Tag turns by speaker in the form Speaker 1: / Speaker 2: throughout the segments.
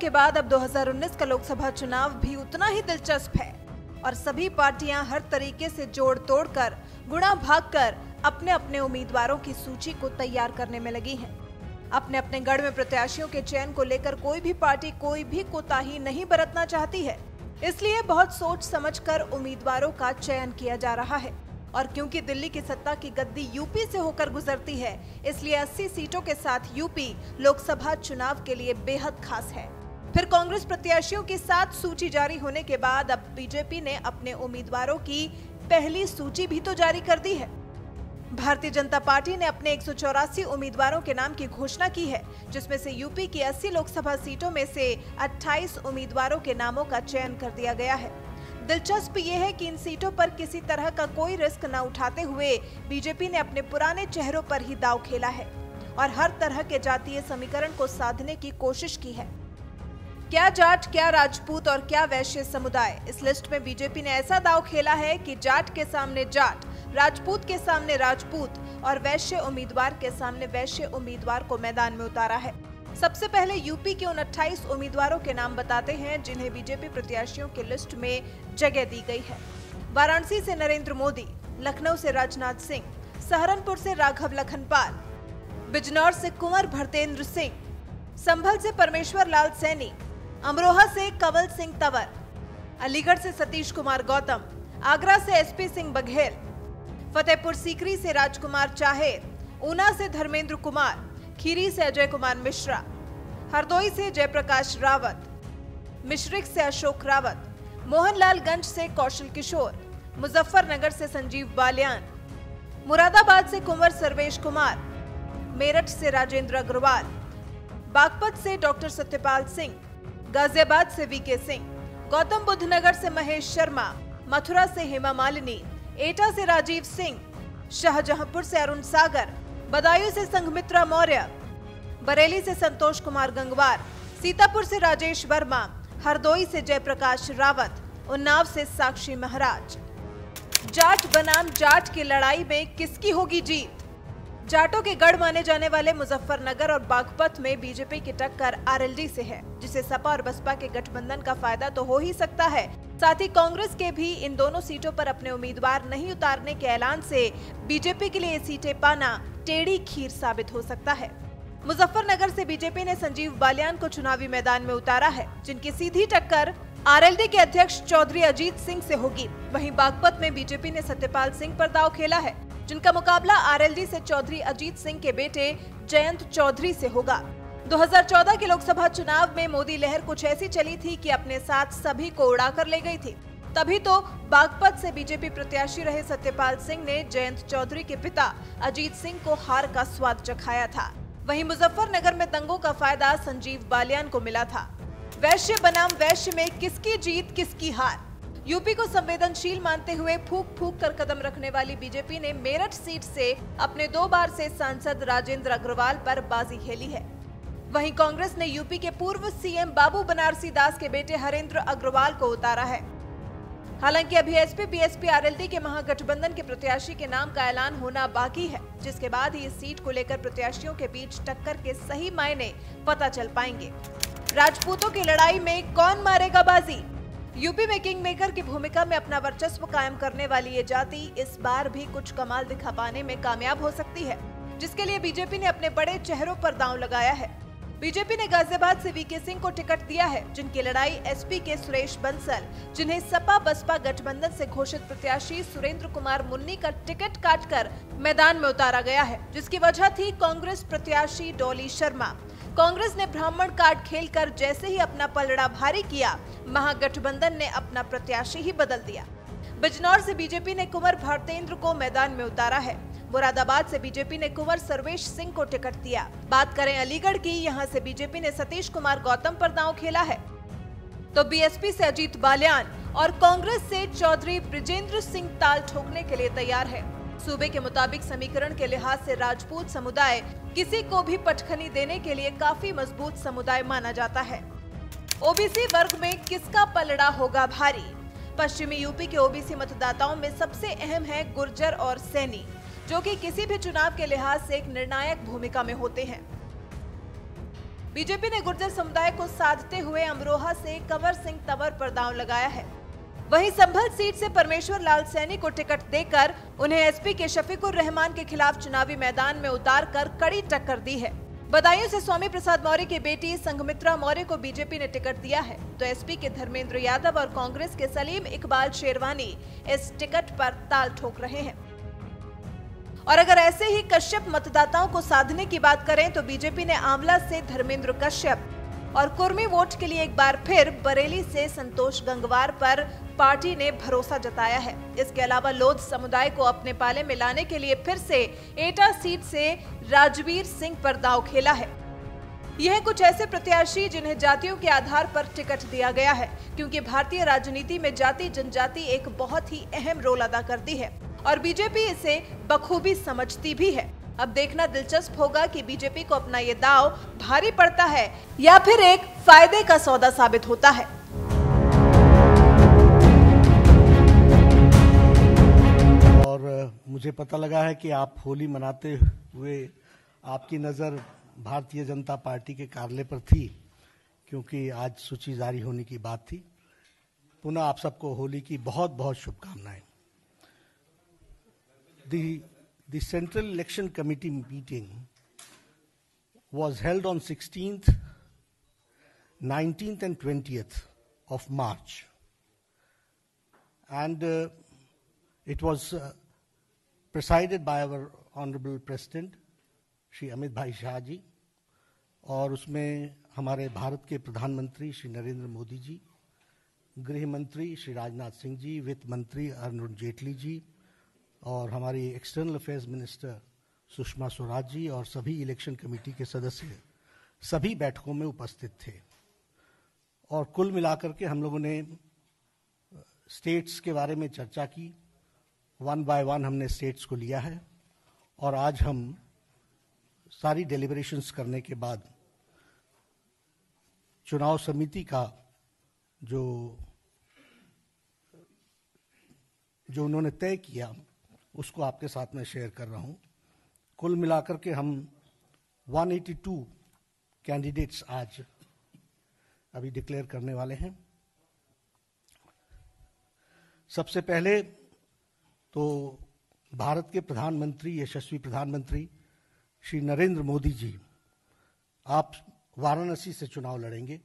Speaker 1: के बाद अब 2019 का लोकसभा चुनाव भी उतना ही दिलचस्प है और सभी पार्टियां हर तरीके से जोड़ तोड़ कर, गुणा भाग कर अपने अपने उम्मीदवारों की सूची को तैयार करने में लगी हैं। अपने अपने गढ़ में प्रत्याशियों के चयन को लेकर कोई भी पार्टी कोई भी कोताही नहीं बरतना चाहती है, इसलिए बहुत सोच समझकर उम्मीदवारों का चयन किया जा रहा है। और क्योंकि दिल्ली की सत्ता की गद्दी यूपी से होकर गुजरती है, इसलिए 80 सीटों के साथ यूपी लोकसभा चुनाव के लिए बेहद खास है। फिर कांग्रेस प्रत्याशियों की 7 सूची जारी होने के बाद अब बीजेपी ने अपने उम्मीदवारों की पहली सूची भी तो जारी कर दी है। भारतीय जनता पार्टी ने अपने 184 उम्मीदवारों के नाम की घोषणा की है, जिसमें से यूपी की 80 लोकसभा सीटों में से 28 उम्मीदवारों के नामों का चयन कर दिया गया है। दिलचस्प ये है कि इन सीटों पर किसी तरह का कोई रिस्क न उठाते हुए बीजेपी ने अपने पुराने चेहरों पर ही दांव खेला है और हर तरह के जातीय समीकरण को साधने की कोशिश की है। क्या जाट, क्या राजपूत और क्या वैश्य समुदाय, इस लिस्ट में बीजेपी ने ऐसा दांव खेला है कि जाट के सामने जाट, राजपूत के सामने राजपूत और वैश्य उम्मीदवार के सामने वैश्य उम्मीदवार को मैदान में उतारा है। सबसे पहले यूपी के उन 28 उम्मीदवारों के नाम बताते हैं जिन्हें बीजेपी प्रत्याशियों की लिस्ट में जगह दी गई है। वाराणसी से नरेंद्र मोदी, लखनऊ से राजनाथ सिंह, सहारनपुर से राघव लखनपाल, बिजनौर से कुंवर भरतेंद्र सिंह, संभल से परमेश्वर लाल सैनी, अमरोहा से कंवल सिंह तंवर, अलीगढ़ से सतीश कुमार गौतम, आगरा से एसपी सिंह बघेल, फतेहपुर सीकरी से राजकुमार चाहेर, ऊना से धर्मेंद्र कुमार, खीरी से अजय कुमार मिश्रा, हरदोई से जयप्रकाश रावत, मिश्रिक से अशोक रावत, मोहनलालगंज से कौशल किशोर, मुजफ्फरनगर से संजीव बालियान, मुरादाबाद से कुंवर सर्वेश कुमार, मेरठ से राजेंद्र अग्रवाल, बागपत से डॉक्टर सत्यपाल सिंह, गाजियाबाद से वीके सिंह, गौतम बुद्ध नगर से महेश शर्मा, मथुरा से हेमा मालिनी, एटा से राजीव सिंह, शाहजहांपुर से अरुण सागर, बदायूं से संघमित्रा मौर्य, बरेली से संतोष कुमार गंगवार, सीतापुर से राजेश वर्मा, हरदोई से जयप्रकाश रावत, उन्नाव से साक्षी महाराज। जाट बनाम जाट की लड़ाई में किसकी होगी जीत? जाटों के गढ़ माने जाने वाले मुजफ्फरनगर और बागपत में बीजेपी की टक्कर आरएलडी से है, जिसे सपा और बसपा के गठबंधन का फायदा तो हो ही सकता है, साथ ही कांग्रेस के भी इन दोनों सीटों पर अपने उम्मीदवार नहीं उतारने के ऐलान से बीजेपी के लिए ये सीटें पाना टेढ़ी खीर साबित हो सकता है। मुजफ्फरनगर से बीजेपी ने संजीव बालियान को चुनावी मैदान में उतारा है, जिनकी सीधी टक्कर आरएलडी के अध्यक्ष चौधरी अजीत सिंह से होगी। वहीं बागपत में बीजेपी ने सत्यपाल सिंह पर दांव खेला है, जिनका मुकाबला आरएलडी से चौधरी अजीत सिंह के बेटे जयंत चौधरी से होगा। 2014 के लोकसभा चुनाव में मोदी लहर कुछ ऐसी चली थी कि अपने साथ सभी को उड़ाकर ले गई थी। तभी तो बागपत से बीजेपी प्रत्याशी रहे सत्यपाल सिंह ने जयंत चौधरी के पिता अजीत सिंह को हार का स्वाद चखाया था। वहीं मुजफ्फरनगर में दंगों का फायदा संजीव बालियान को मिला था। वैश्य बनाम वैश्य में किसकी जीत किसकी हार? यूपी को संवेदनशील मानते हुए फूक फूक कर कदम रखने वाली बीजेपी ने मेरठ सीट से अपने 2 बार से सांसद राजेंद्र अग्रवाल पर बाजी खेली है। वहीं कांग्रेस ने यूपी के पूर्व सीएम बाबू बनारसी दास के बेटे हरेंद्र अग्रवाल को उतारा है। हालांकि अभी एसपी बीएसपी आरएलडी के महागठबंधन के प्रत्याशी के नाम का ऐलान होना बाकी है, जिसके बाद ही इस सीट को लेकर प्रत्याशियों के बीच टक्कर के सही मायने पता चल पाएंगे। राजपूतों की लड़ाई में कौन मारेगा बाजी? यूपी में किंग मेकर की भूमिका में अपना वर्चस्व कायम करने वाली ये जाति इस बार भी कुछ कमाल दिखा पाने में कामयाब हो सकती है, जिसके लिए बीजेपी ने अपने बड़े चेहरों पर दांव लगाया है। बीजेपी ने गाजियाबाद से वीके सिंह को टिकट दिया है, जिनकी लड़ाई एसपी के सुरेश बंसल, जिन्हें सपा बसपा गठबंधन से घोषित प्रत्याशी सुरेंद्र कुमार मुन्नी का टिकट काटकर मैदान में उतारा गया है, जिसकी वजह थी कांग्रेस प्रत्याशी डॉली शर्मा। कांग्रेस ने ब्राह्मण कार्ड खेलकर जैसे ही अपना पलड़ा भारी किया, महागठबंधन ने अपना प्रत्याशी ही बदल दिया। बिजनौर से बीजेपी ने कुंवर भरतेंद्र को मैदान में उतारा है। मुरादाबाद से बीजेपी ने कुंवर सर्वेश सिंह को टिकट दिया। बात करें अलीगढ़ की, यहां से बीजेपी ने सतीश कुमार गौतम पर दांव खेला है, तो बीएसपी से अजीत बालियान और कांग्रेस से चौधरी ब्रिजेंद्र सिंह ताल ठोकने के लिए तैयार है। सूबे के मुताबिक समीकरण के लिहाज से राजपूत समुदाय किसी को भी पटखनी देने के लिए काफी मजबूत समुदाय माना जाता है। ओबीसी वर्ग में किसका पलड़ा होगा भारी? पश्चिमी यूपी के ओबीसी मतदाताओं में सबसे अहम है गुर्जर और सैनी, जो कि किसी भी चुनाव के लिहाज से एक निर्णायक भूमिका में होते हैं। बीजेपी ने गुर्जर समुदाय को साधते हुए अमरोहा से कंवर सिंह तंवर पर दांव लगाया है। वहीं संभल सीट से परमेश्वर लाल सैनी को टिकट देकर उन्हें एसपी के शफीकुर रहमान के खिलाफ चुनावी मैदान में उतारकर कड़ी टक्कर दी है। बदायूं से स्वामी प्रसाद मौर्य की बेटी संघमित्रा मौर्य को बीजेपी ने टिकट दिया है, तो एसपी के धर्मेंद्र यादव और कांग्रेस के सलीम इकबाल शेरवानी इस टिकट पर ताल ठोक रहे हैं। और अगर ऐसे ही कश्यप मतदाताओं को साधने की बात करें तो बीजेपी ने आंवला से धर्मेंद्र कश्यप और कुर्मी वोट के लिए एक बार फिर बरेली से संतोष गंगवार पर पार्टी ने भरोसा जताया है। इसके अलावा लोध समुदाय को अपने पाले में लाने के लिए फिर से एटा सीट से राजवीर सिंह पर दांव खेला है। यह कुछ ऐसे प्रत्याशी जिन्हें जातियों के आधार पर टिकट दिया गया है, क्योंकि भारतीय राजनीति में जाति जनजाति एक बहुत ही अहम रोल अदा करती है और बीजेपी इसे बखूबी समझती भी है। अब देखना दिलचस्प होगा कि बीजेपी को अपना ये दांव भारी पड़ता है या फिर एक फायदे का सौदा साबित होता है।
Speaker 2: और मुझे पता लगा है कि आप होली मनाते हुए आपकी नज़र भारतीय जनता पार्टी के कार्यालय पर थी, क्योंकि आज सूची जारी होने की बात थी। पुनः आप सबको होली की बहुत बहुत शुभकामनाएं। The Central Election Committee meeting was held on 16th, 19th and 20th of March, and it was presided by our Honorable President, Shri Amit भाई शाह जी, और उसमें हमारे भारत के प्रधानमंत्री श्री नरेंद्र मोदी जी, गृह मंत्री श्री राजनाथ सिंह जी, वित्त मंत्री अरुण जेटली जी और हमारी external affairs minister Sushma Swaraj ji और सभी इलेक्शन कमेटी के सदस्य सभी बैठकों में उपस्थित थे। और कुल मिलाकर के हम लोगों ने स्टेट्स के बारे में चर्चा की। 1 बाय 1 हमने स्टेट्स को लिया है और आज हम सारी डेलिब्रेशंस करने के बाद चुनाव समिति का जो उन्होंने तय किया उसको आपके साथ में शेयर कर रहा हूं। कुल मिलाकर के हम 182 कैंडिडेट्स आज अभी डिक्लेयर करने वाले हैं। सबसे पहले तो भारत के प्रधानमंत्री, यशस्वी प्रधानमंत्री श्री नरेंद्र मोदी जी, आप वाराणसी से चुनाव लड़ेंगे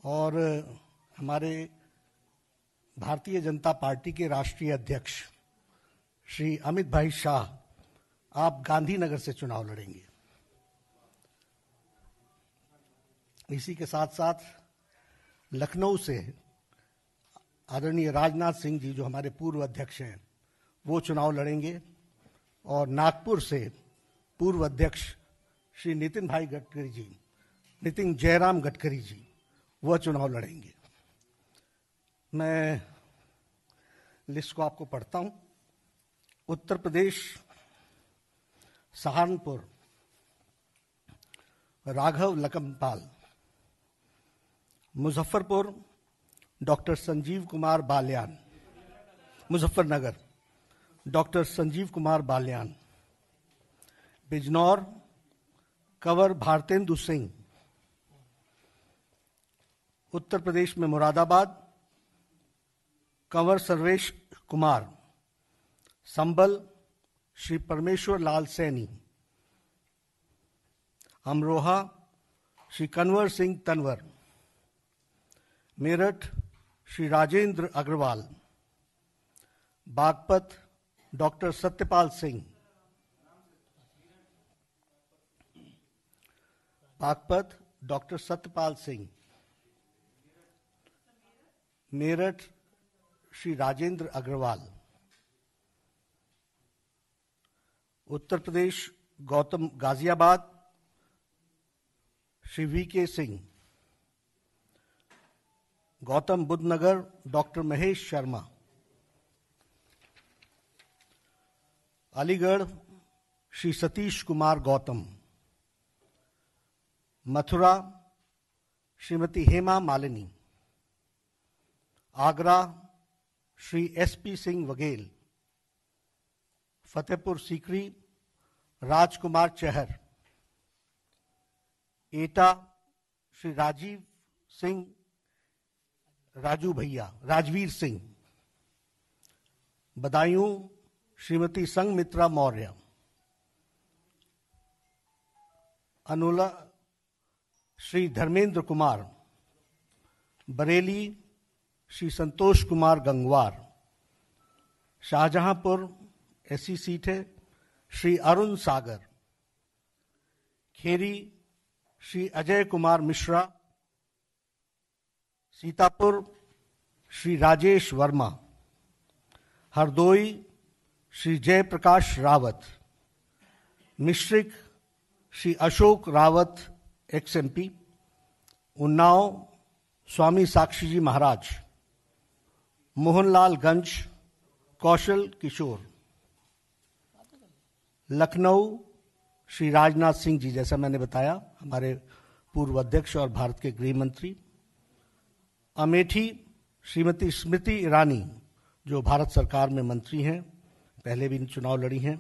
Speaker 2: और हमारे भारतीय जनता पार्टी के राष्ट्रीय अध्यक्ष श्री अमित भाई शाह, आप गांधीनगर से चुनाव लड़ेंगे। इसी के साथ साथ लखनऊ से आदरणीय राजनाथ सिंह जी, जो हमारे पूर्व अध्यक्ष हैं, वो चुनाव लड़ेंगे और नागपुर से पूर्व अध्यक्ष श्री नितिन भाई गडकरी जी, नितिन जयराम गडकरी जी, वह चुनाव लड़ेंगे। मैं लिस्ट को आपको पढ़ता हूं। उत्तर प्रदेश सहारनपुर राघव लखनपाल, मुजफ्फरपुर डॉक्टर संजीव कुमार बाल्यान, मुजफ्फरनगर डॉक्टर संजीव कुमार बाल्यान, बिजनौर कंवर भारतेंदु सिंह, उत्तर प्रदेश में मुरादाबाद कंवर सर्वेश कुमार, संभल श्री परमेश्वर Lal Saini, Amroha Shri Kanwar Singh Tanwar, Meerut Shri Rajendra Agarwal, Baghpat doctor Satyapal Singh, Baghpat doctor Satyapal Singh, Meerut Shri Rajendra Agarwal, Uttar Pradesh Gautam Ghaziabad Shri VK. Singh, Gautam Buddha नगर डॉक्टर महेश शर्मा, अलीगढ़ श्री सतीश कुमार गौतम, मथुरा श्रीमती हेमा मालिनी, आगरा श्री एस.पी. सिंह वघेल, फतेहपुर सीकरी राजकुमार चहर, एटा श्री राजवीर सिंह, बदायूं श्रीमती संघमित्रा मौर्य, अनुला श्री धर्मेंद्र कुमार, बरेली श्री संतोष कुमार गंगवार, शाहजहांपुर ऐसी सीट है श्री अरुण सागर, खेरी श्री अजय कुमार मिश्रा, सीतापुर श्री राजेश वर्मा, हरदोई श्री जयप्रकाश रावत, मिश्रिक श्री अशोक रावत XMP, उन्नाव स्वामी साक्षी जी महाराज, मोहनलालगंज कौशल किशोर, लखनऊ श्री राजनाथ सिंह जी, जैसा मैंने बताया हमारे पूर्व अध्यक्ष और भारत के गृह मंत्री, अमेठी श्रीमती स्मृति ईरानी जो भारत सरकार में मंत्री हैं, पहले भी चुनाव लड़ी हैं,